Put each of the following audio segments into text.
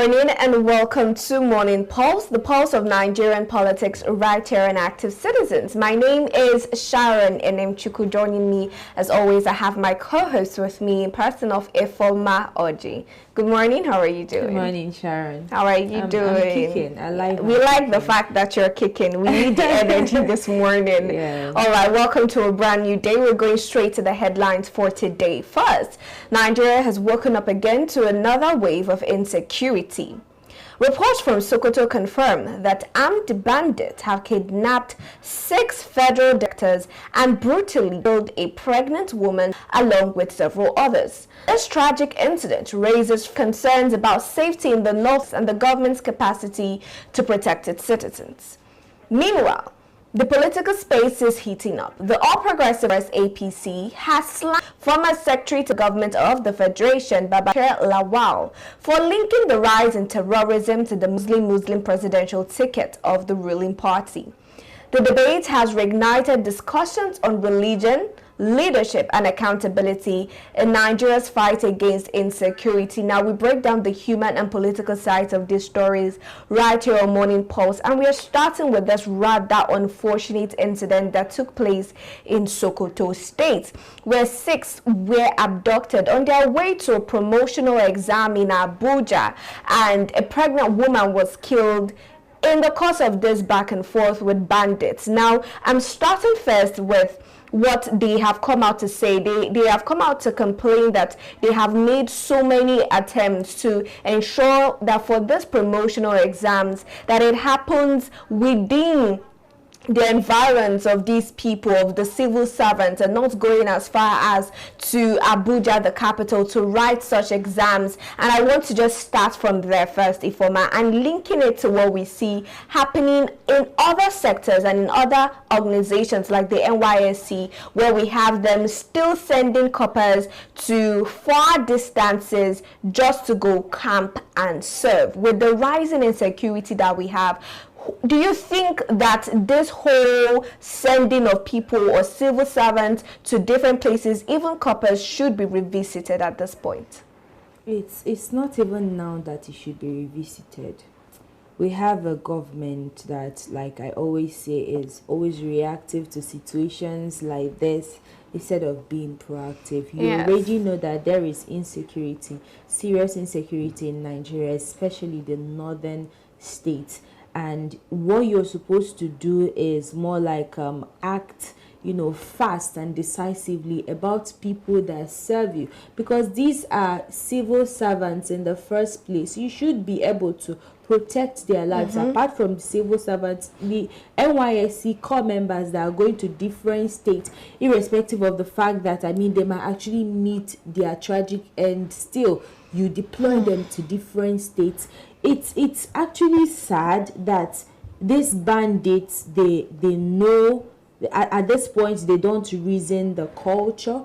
morning and welcome to Morning Pulse, the pulse of Nigerian politics right here on Active Citizens. My name is Sharon Enemchuku. Joining me, as always, I have my co-host with me in person of Ifoma Oji. Good morning, how are you doing? Good morning, Sharon. How are you doing? I'm kicking. We like the fact that you're kicking. We need the energy this morning. Yes. All right, welcome to a brand new day. We're going straight to the headlines for today. First, Nigeria has woken up again to another wave of insecurity. Reports from Sokoto confirm that armed bandits have kidnapped 6 federal doctors and brutally killed a pregnant woman along with several others. This tragic incident raises concerns about safety in the north and the government's capacity to protect its citizens. Meanwhile, the political space is heating up. The All Progressives APC has slammed former Secretary to Government of the Federation, Babakar Lawal, for linking the rise in terrorism to the Muslim presidential ticket of the ruling party. The debate has reignited discussions on religion, leadership and accountability in Nigeria's fight against insecurity. Now we break down the human and political sides of these stories right here on Morning Pulse, and we are starting with this rather unfortunate incident that took place in Sokoto State, where 6 were abducted on their way to a promotional exam in Abuja, and a pregnant woman was killed in the course of this back and forth with bandits. Now I'm starting first with what they have come out to say. They have come out to complain that they have made so many attempts to ensure that for this promotional exams that it happens within the environs of these people, of the civil servants, and not going as far as to Abuja, the capital, to write such exams. And I want to just start from there first, Ifoma, and linking it to what we see happening in other sectors and in other organizations like the NYSC, where we have them still sending coppers to far distances just to go camp and serve. With the rising insecurity that we have, do you think that this whole sending of people or civil servants to different places, even coppers, should be revisited at this point? It's not even now that it should be revisited. We have a government that, like I always say, is always reactive to situations like this instead of being proactive. You already know that there is insecurity, serious insecurity in Nigeria, especially the northern states. And what you're supposed to do is more like act, fast and decisively about people that serve you, because these are civil servants in the first place. You should be able to protect their lives. Apart from the civil servants, the NYSC core members that are going to different states, irrespective of the fact that, they might actually meet their tragic end, still you deploy them to different states. It's actually sad that these bandits, they know at this point they don't reason the culture,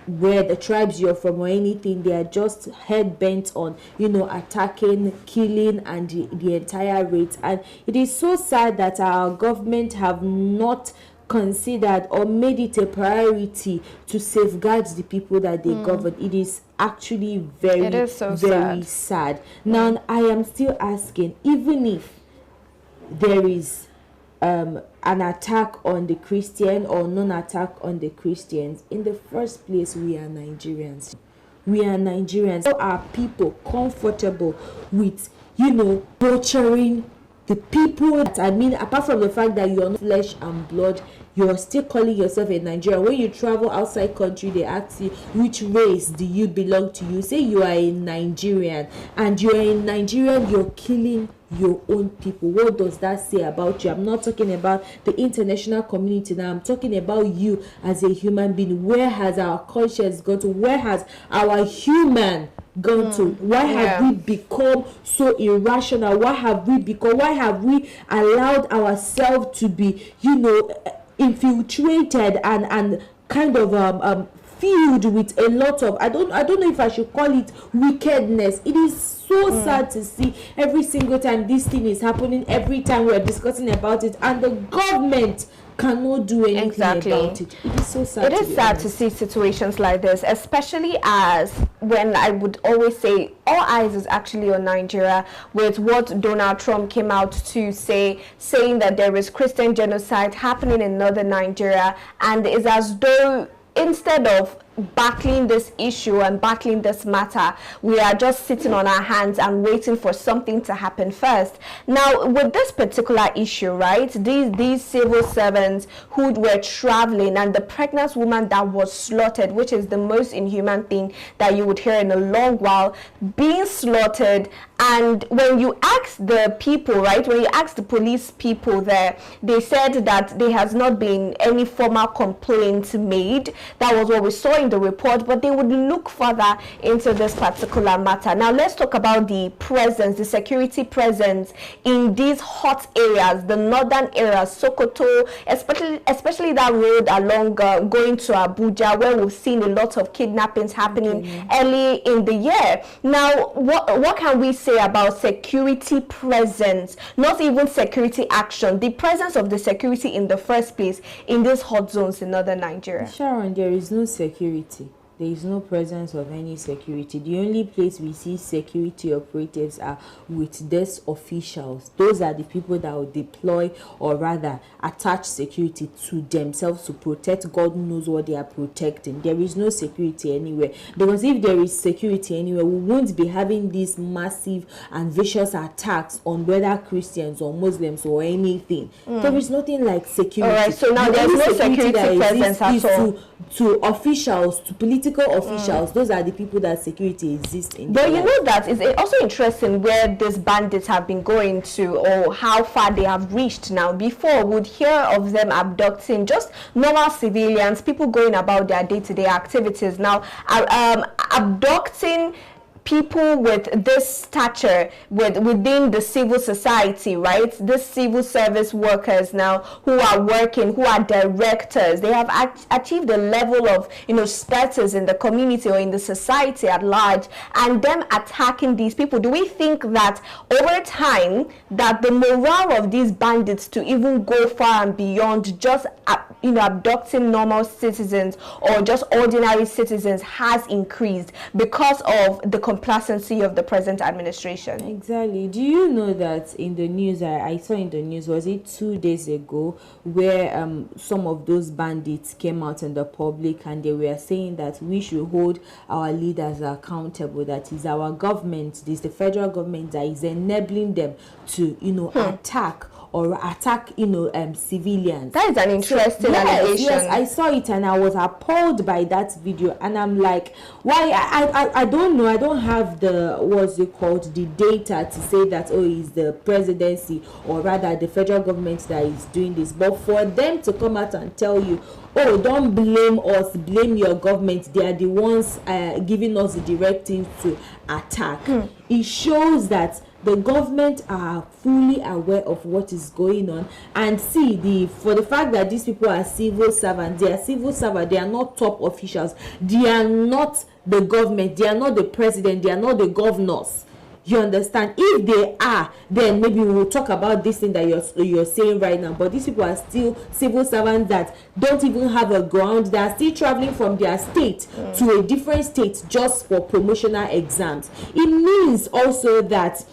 where the tribes you're from or anything. They are just head bent on attacking, killing, and the entire rate. And it is so sad that our government have not considered or made it a priority to safeguard the people that they govern. It is actually very sad. Now I am still asking, even if there is an attack on the Christian or non-attack on the Christians, in the first place we are Nigerians. How are people comfortable with butchering the people that, apart from the fact that you are not flesh and blood, you are still calling yourself a Nigerian? When you travel outside country, they ask you, which race do you belong to? You say you are a Nigerian, and you are a Nigerian, you're killing your own people. What does that say about you? I'm not talking about the international community now. I'm talking about you as a human being. Where has our conscience gone to? Where has our human gone to? Why have we become so irrational? Why have we allowed ourselves to be infiltrated and kind of filled with a lot of, I don't know if I should call it wickedness. It is so sad to see every single time this thing is happening, every time we're discussing about it, and the government cannot do anything about it. It is so sad. It is sad to see situations like this, especially as when I would always say all eyes is actually on Nigeria, with what Donald Trump came out to say, saying that there is Christian genocide happening in northern Nigeria, and it's as though instead of battling this issue and battling this matter, we are just sitting on our hands and waiting for something to happen first. Now, with this particular issue, right, these civil servants who were traveling, and the pregnant woman that was slaughtered, which is the most inhuman thing that you would hear in a long while, being slaughtered. And when you ask the people, right, when you ask the police people there, they said that there has not been any formal complaint made. That was what we saw in the report, but they would look further into this particular matter. Now, let's talk about the presence, the security presence in these hot areas, the northern areas, Sokoto, especially that road along going to Abuja, where we've seen a lot of kidnappings happening early in the year. Now, what can we say about security presence, not even security action, the presence of the security in the first place in these hot zones in northern Nigeria? Sharon, there is no security. There is no presence of any security. The only place we see security operatives are with these officials. Those are the people that will deploy, or rather attach security to themselves to protect. God knows what they are protecting. There is no security anywhere, because if there is security anywhere, we won't be having these massive and vicious attacks on whether Christians or Muslims or anything. There is nothing like security. All right, so now there's no security presence at all. To officials, to political officials, those are the people that security exists in. But you know that it's also interesting where these bandits have been going to, or how far they have reached now. Before, we would hear of them abducting just normal civilians, people going about their day-to-day activities. Now, abducting people with this stature within the civil society, right? The civil service workers now who are working, who are directors, they have achieved a level of, status in the community or in the society at large, and them attacking these people. Do we think that over time that the morale of these bandits to even go far and beyond just abducting normal citizens or just ordinary citizens has increased because of the complacency of the present administration? Exactly. Do you know that in the news, I saw in the news, was it 2 days ago, where some of those bandits came out in the public and they were saying that we should hold our leaders accountable, that is our government, this the federal government that is enabling them to attack civilians. That is an interesting allegation. Yes, I saw it and I was appalled by that video, and I'm like, why? I don't know. I don't have the data to say that it's the presidency or rather the federal government that is doing this. But for them to come out and tell you, don't blame us, blame your government, they are the ones giving us the directive to attack. It shows that the government are fully aware of what is going on, and for the fact that these people are civil servants, they are not top officials, they are not the government, they are not the president, they are not the governors. You understand? If they are, then maybe we will talk about this thing that you're saying right now. But these people are still civil servants that don't even have a ground. They are still traveling from their state to a different state just for promotional exams. It means also that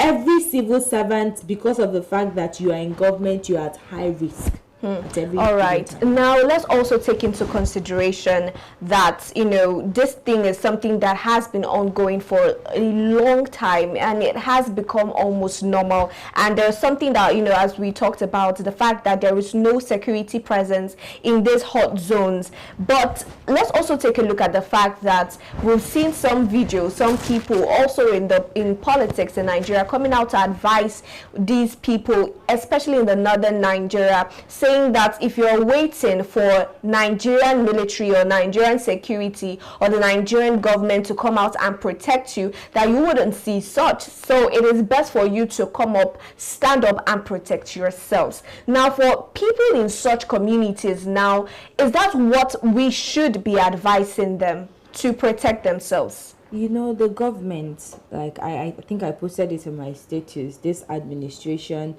every civil servant, because of the fact that you are in government, you are at high risk. All right. Now, let's also take into consideration that, this thing is something that has been ongoing for a long time, and it has become almost normal. And there's something that, as we talked about, the fact that there is no security presence in these hot zones. But let's also take a look at the fact that we've seen some videos, some people also in politics in Nigeria coming out to advise these people, especially in the northern Nigeria, saying that if you're waiting for Nigerian military or Nigerian security or the Nigerian government to come out and protect you, that you wouldn't see such. So it is best for you to come up, stand up and protect yourselves. Now, for people in such communities now, is that what we should be advising them, to protect themselves? You know, the government, like I think I posted it in my status, this administration,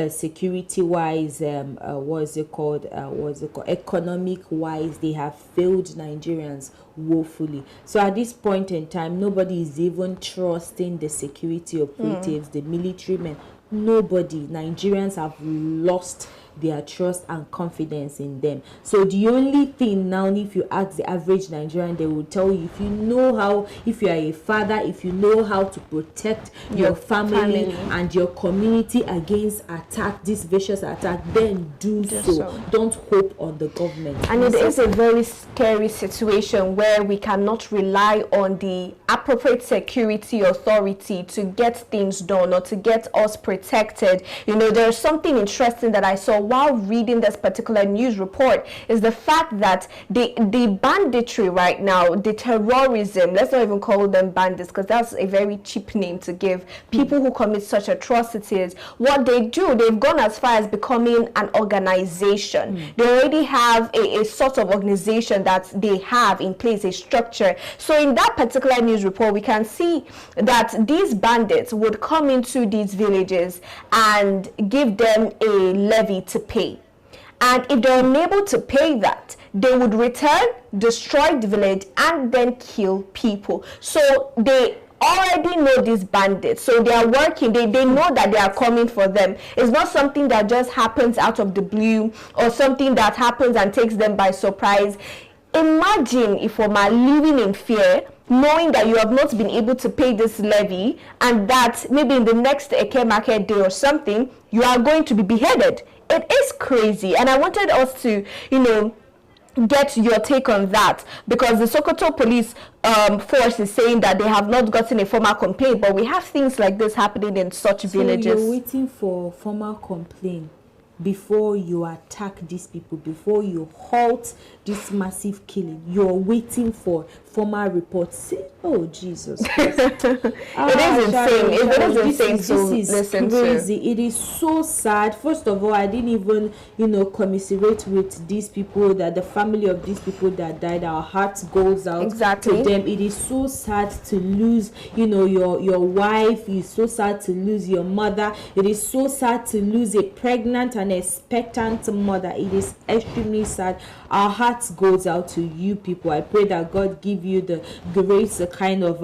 security-wise, economic-wise, they have failed Nigerians woefully. So at this point in time, nobody is even trusting the security operatives, the military men. Nobody. Nigerians have lost their trust and confidence in them. So the only thing now, if you ask the average Nigerian, they will tell you, if you are a father, if you know how to protect your family and your community against attack, this vicious attack, then do so. Don't hope on the government. And it is a very scary situation where we cannot rely on the appropriate security authority to get things done or to get us protected. You know, there's something interesting that I saw while reading this particular news report, is the fact that the banditry right now, the terrorism, let's not even call them bandits because that's a very cheap name to give people who commit such atrocities. What they do, they've gone as far as becoming an organization. They already have a sort of organization that they have in place, a structure. So in that particular news report, we can see that these bandits would come into these villages and give them a levy to pay, and if they're unable to pay that, they would return, destroy the village, and then kill people. So they already know these bandits, so they are working, they know that they are coming for them. It's not something that just happens out of the blue or something that happens and takes them by surprise. Imagine if we are living in fear, knowing that you have not been able to pay this levy, and that maybe in the next Eke market day or something, you are going to be beheaded. It is crazy, and I wanted us to, get your take on that, because the Sokoto police force is saying that they have not gotten a formal complaint, but we have things like this happening in such villages. So you're waiting for formal complaint before you attack these people, before you halt this massive killing. You're waiting for formal reports. Oh, Jesus Christ. It is insane. It is insane to listen crazy. to. It is so sad. First of all, I didn't even, commiserate with these people, that the family of these people that died. Our hearts goes out to them. It is so sad to lose, your wife. It's so sad to lose your mother. It is so sad to lose a pregnant and expectant mother. It is extremely sad. Our hearts goes out to you people. I pray that God give you the grace to kind of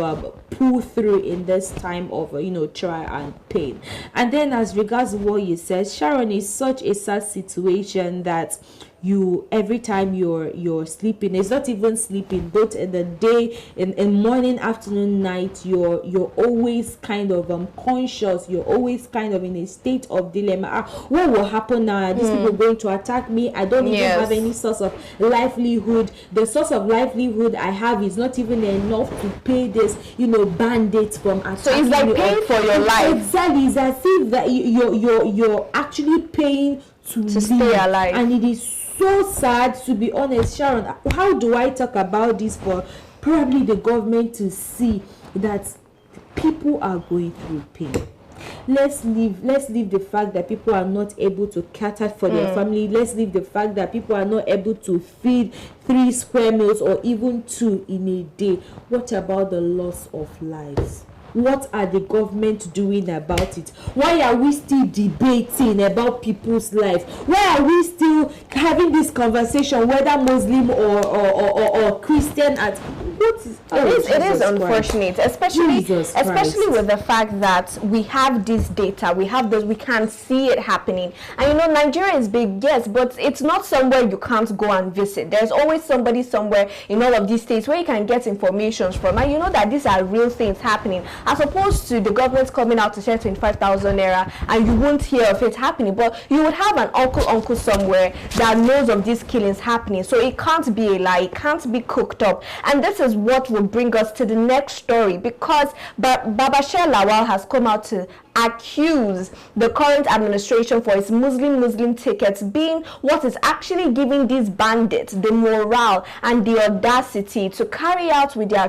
pull through in this time of trial and pain. And then as regards to what you said, Sharon, is such a sad situation that you, every time you're sleeping, it's not even sleeping, both in the day, in morning, afternoon, night, you're always kind of conscious. You're always kind of in a state of dilemma. What will happen now? Are these people going to attack me? I don't even have any source of livelihood. The source of livelihood I have is not even enough to pay this bandits from attacking. So it's like paying for your life. Exactly. It's as if that you're actually paying to stay alive. And it is so sad, to be honest. Sharon, how do I talk about this for probably the government to see that people are going through pain? Let's leave the fact that people are not able to cater for their family. Let's leave the fact that people are not able to feed 3 square meals or even 2 in a day. What about the loss of lives? What are the government doing about it? Why are we still debating about people's lives? Why are we still having this conversation, whether Muslim or Christian? It is unfortunate, especially with the fact that we have this data, we can see it happening. And Nigeria is big, yes, but it's not somewhere you can't go and visit. There's always somebody somewhere in all of these states where you can get information from, and that these are real things happening, as opposed to the government coming out to share 25,000 naira and you won't hear of it happening. But you would have an uncle somewhere that knows of these killings happening. So it can't be a lie, it can't be cooked up. And this is what will bring us to the next story, because Babashir Lawal has come out to accuse the current administration for its Muslim tickets being what is actually giving these bandits the morale and the audacity to carry out with their